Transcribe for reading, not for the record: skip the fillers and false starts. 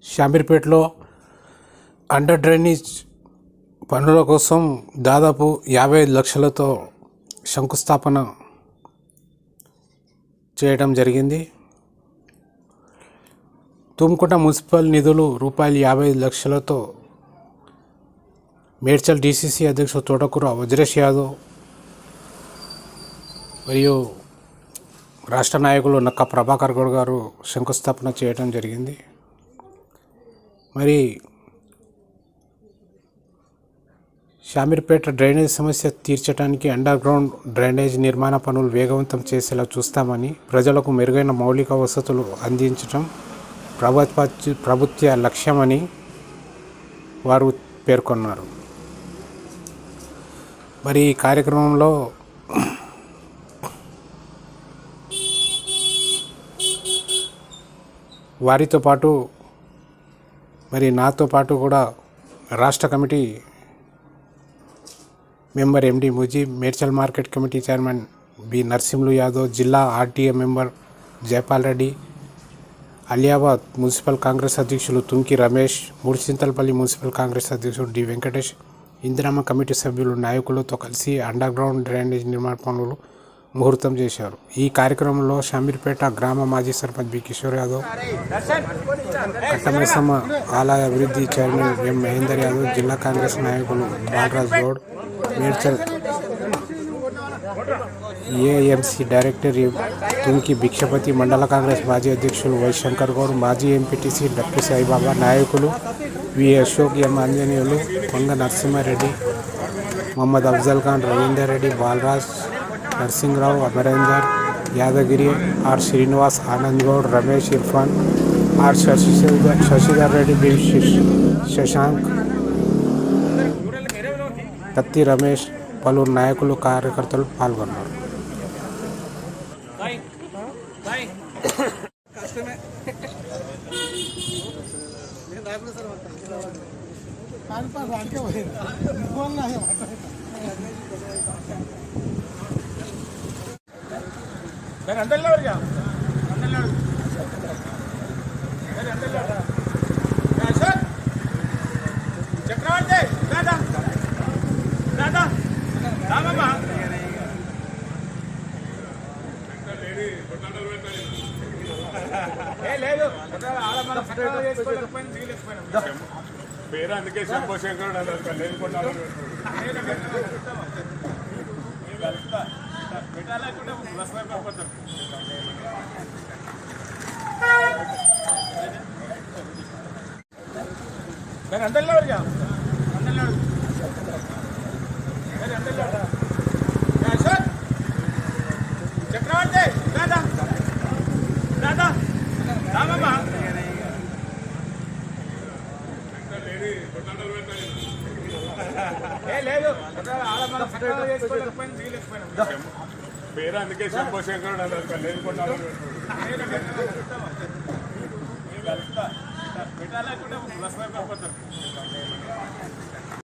షామీర్పేటలో under drainage పనుల కోసం దాదాపు 55 లక్షలతో శంకుస్థాపన చేయడం జరిగింది. తుమ్కుంట మున్సిపల్ నిధులు ₹55 లక్షలతో మేడ్చల్ డీసీసీ అధ్యక్షుడు తోటకూర వజ్రేష్ యాదవ్ మరియు రాష్ట్ర నాయకులు నక్క ప్రభాకర్ గౌడ్ గారు శంకుస్థాపన చేయడం జరిగింది. మరి షామీర్పేట డ్రైనేజ్ సమస్య తీర్చడానికి అండర్ గ్రౌండ్ డ్రైనేజ్ నిర్మాణ పనులు వేగవంతం చేసేలా చూస్తామని, ప్రజలకు మెరుగైన మౌలిక వసతులు అందించడం ప్రభుత్వ లక్ష్యమని వారు పేర్కొన్నారు. మరి ఈ కార్యక్రమంలో వారితో పాటు మరి నాతో పాటు కూడా రాష్ట్ర committee member MD Mujeeb, Medchal market committee chairman B Narsimhulu Yadav, జిల్లా RTA member Jayapal Reddy, Aliabad municipal Congress అధ్యక్షులు తుంకి రమేష్, మూడుచింతలపల్లి మున్సిపల్ కాంగ్రెస్ అధ్యక్షుడు డి వెంకటేష్, ఇందిరమ్మ కమిటీ సభ్యులు నాయకులతో కలిసి అండర్ గ్రౌండ్ డ్రైనేజ్ నిర్మాణ పనులు ముహూర్తం చేశారు. ఈ కార్యక్రమంలో షామీర్పేట గ్రామ మాజీ సర్పంచ్ బి కిషోర్ యాదవ్, కట్టమైసమ్మ ఆలయ అభివృద్ధి చైర్మన్ ఎం మహేందర్ యాదవ్, జిల్లా కాంగ్రెస్ నాయకులు బాలరాజ్ గౌడ్, మేడ్చల్ ఏఎంసీ డైరెక్టర్ తుంకి భిక్షపతి, మండల కాంగ్రెస్ మాజీ అధ్యక్షులు వై శంకర్ గౌడ్, మాజీ ఎంపీటీసీ డప్పు సాయిబాబా, నాయకులు వి Ashok, M Anjaneyulu, Konga Narasimha Reddy, Mohammed Afzal Khan, Ravinder Reddy, Balraj, Narasimha Rao, Amarender, Yadagiri, R Srinivas, Anand Goud, Ramesh, Irfan, R Shashidhar Reddy, B Shashank, Katti Ramesh, పలువురు నాయకులు కార్యకర్తలు పాల్గొన్నారు. పేరు అందుకే శంభోశంకరుడు అన్నారు. చక్రవర్తి పేరు అందుకే శంభోశంకరుడు అన్నారు. పెట్టాలనుకుంటే